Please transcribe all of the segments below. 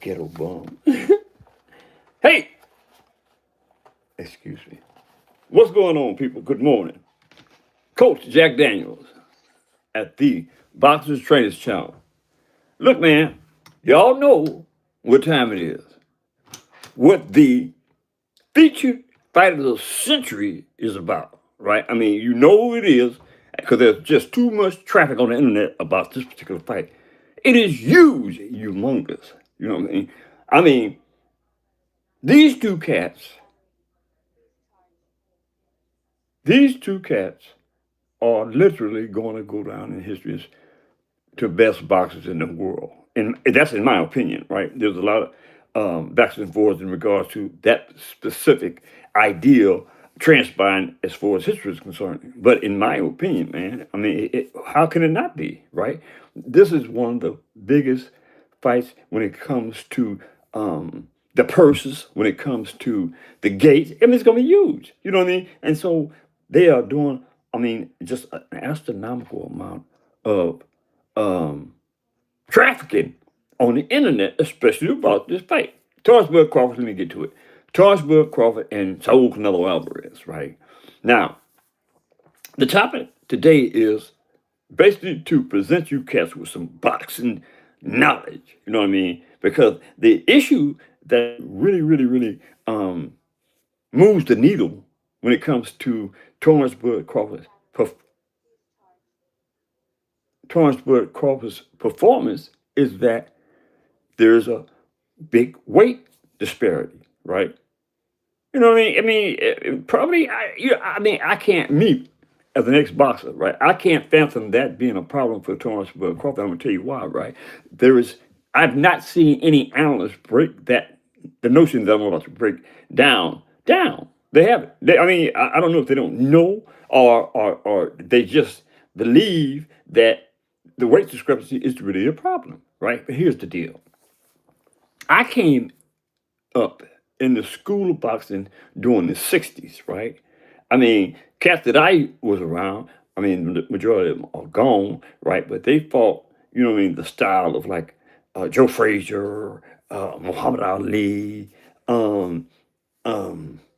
ghetto bum. Hey, excuse me. What's going on, people? Good morning. Coach Jack Daniels at the Boxers Trainers Channel. Look, man, y'all know what time it is. What the featured fight of the century is about, right? I mean, you know who it is because there's just too much traffic on the internet about this particular fight. It is huge, humongous. You know what I mean? I mean, these two cats, these two cats are literally going to go down in history as to best boxers in the world. And that's in my opinion, right? There's a lot of backs and forths in regards to that specific ideal transpiring as far as history is concerned. But in my opinion, man, I mean, how can it not be, right? This is one of the biggest fights when it comes to the purses, when it comes to the gates. I mean, it's going to be huge. You know what I mean? And so they are doing, I mean, just an astronomical amount of trafficking on the internet, especially about this fight. Terence Crawford, let me get to it. Terence Crawford and Saul Canelo Alvarez, right? Now, the topic today is basically to present you cats with some boxing knowledge, you know what I mean? Because the issue that really moves the needle when it comes to Terence Crawford's performance is that there's a big weight disparity, right? You know what I mean? Probably. I mean, I can't meet as an ex-boxer, right? I can't fathom that being a problem for Terence Crawford. I'm gonna tell you why, right? There is. I've not seen any analysts break that the notion that I'm about to break down. They haven't. I mean, I don't know if they don't know or they just believe that the weight discrepancy is really a problem, right? But here's the deal. I came up in the school of boxing during the 60s, right? I mean, cats that I was around, I mean, the majority of them are gone, right? But they fought, you know what I mean, the style of like Joe Frazier, Muhammad Ali, um,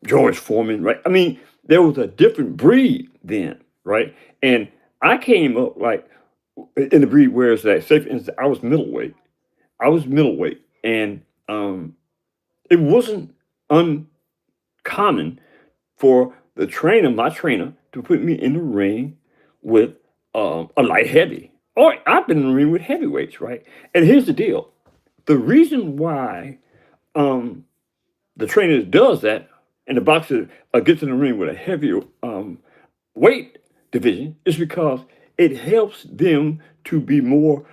George Foreman, right? I mean, there was a different breed then, right? And I came up like in the breed where it's that, say for instance, I was middleweight, and it wasn't uncommon for my trainer, to put me in the ring with a light heavy. Or I've been in the ring with heavyweights, right? And here's the deal: the reason why the trainer does that, and the boxer gets in the ring with a heavier weight division, is because it helps them to be more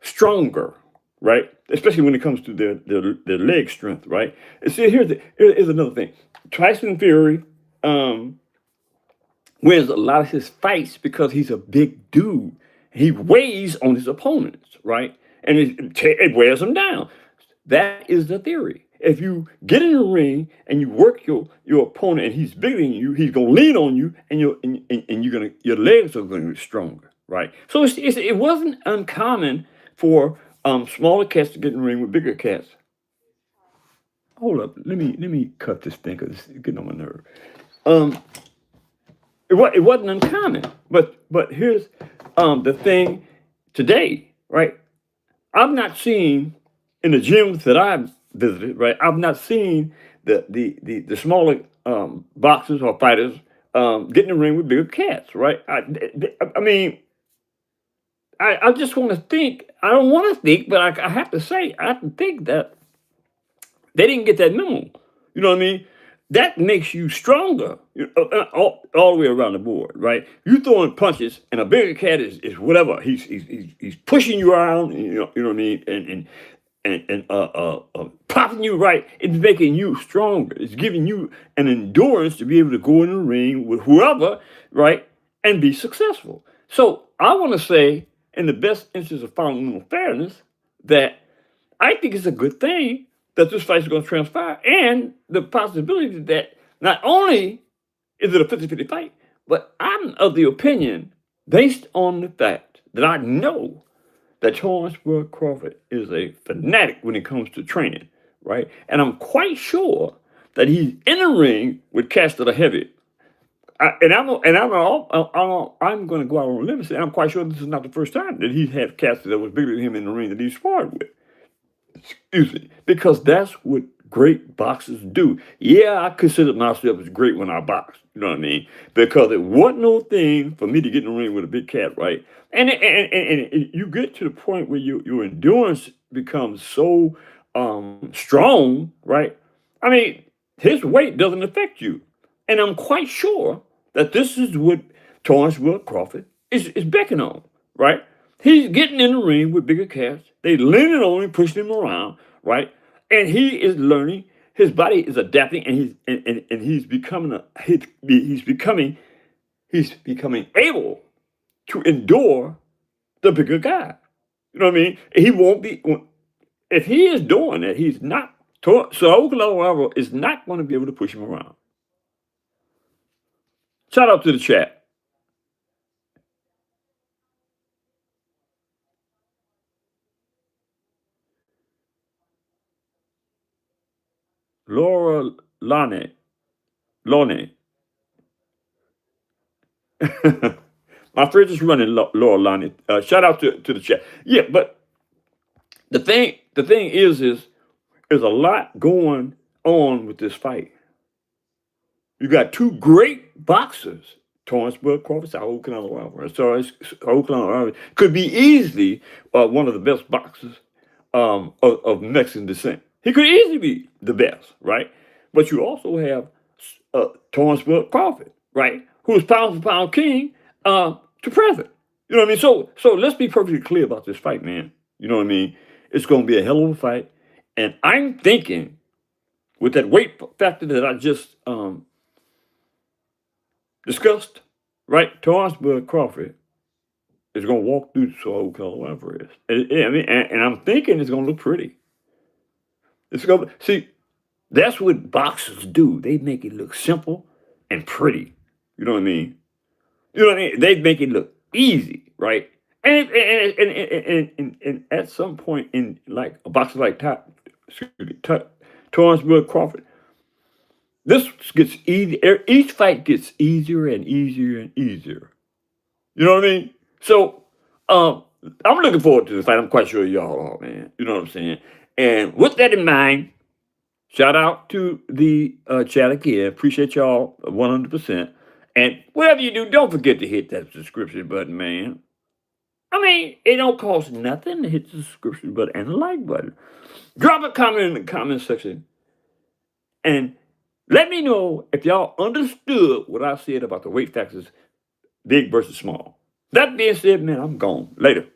stronger, right? Especially when it comes to their leg strength, right? And see, here's another thing. Tyson Fury wins a lot of his fights because he's a big dude. He weighs on his opponents, right? And it wears them down. That is the theory. If you get in the ring and you work your opponent and he's bigger than you, he's gonna lean on you, and your legs are gonna be stronger, right? So it wasn't uncommon for smaller cats to get in the ring with bigger cats. Hold up, let me cut this thing because it's getting on my nerve. Um, it wasn't uncommon, but here's the thing today, right? I've not seen in the gyms that I've visited, right? I've not seen the smaller boxers or fighters get in the ring with bigger cats, right? I mean, I just want to think. I don't want to think, but I have to say, I have to think that they didn't get that memo. You know what I mean? That makes you stronger, all the way around the board, right? You throwing punches, and a bigger cat is whatever. He's pushing you around, you know what I mean, and popping you right. It's making you stronger. It's giving you an endurance to be able to go in the ring with whoever, right, and be successful. So I want to say, in the best interest of fundamental fairness, that I think it's a good thing that this fight is going to transpire, and the possibility that not only is it a 50-50 fight, but I'm of the opinion, based on the fact that I know that Terence Crawford is a fanatic when it comes to training, right? And I'm quite sure that he's in the ring with cats that are heavy. I'm going to go out on a limb and say I'm quite sure this is not the first time that he's had cats that was bigger than him in the ring that he's sparred with. Excuse me, because that's what great boxers do. Yeah, I consider myself as great when I box. You know what I mean? Because it wasn't no thing for me to get in the ring with a big cat, right? And you get to the point where your endurance becomes so strong, right? I mean, his weight doesn't affect you, and I'm quite sure that this is what Terence Crawford is beckoning on, right? He's getting in the ring with bigger cats. They leaning on him, pushing him around, right? And he is learning. His body is adapting, and he's becoming he's becoming able to endure the bigger guy. You know what I mean? He won't be if he is doing it. He's not. So Oklahoma is not going to be able to push him around. Shout out to the chat. Laura Lane. My fridge is running, Laura Lonnie. Shout out to the chat. Yeah, but the thing is there's a lot going on with this fight. You got two great boxers, Terence Crawford, Saul Canelo Alvarez. Saul Canelo Alvarez could be easily one of the best boxers of Mexican descent. He could easily be the best, right? But you also have Terence Crawford, right, who is pound for pound king to present. You know what I mean? So let's be perfectly clear about this fight, man. You know what I mean? It's going to be a hell of a fight, and I'm thinking with that weight factor that I just discussed, right? Terence Crawford is going to walk through Saul Canelo Alvarez. And I'm thinking it's going to look pretty. It's going to see. That's what boxers do. They make it look simple and pretty. You know what I mean? You know what I mean? They make it look easy, right? And at some point in like a boxer like Terence Crawford, this gets easy. Each fight gets easier and easier and easier. You know what I mean? So I'm looking forward to the fight. I'm quite sure y'all are, man. You know what I'm saying? And with that in mind, shout out to the chat again. Appreciate y'all 100%. And whatever you do, don't forget to hit that subscription button, man. I mean, it don't cost nothing to hit the subscription button and the like button. Drop a comment in the comment section and let me know if y'all understood what I said about the weight factors, big versus small. That being said, man, I'm gone. Later.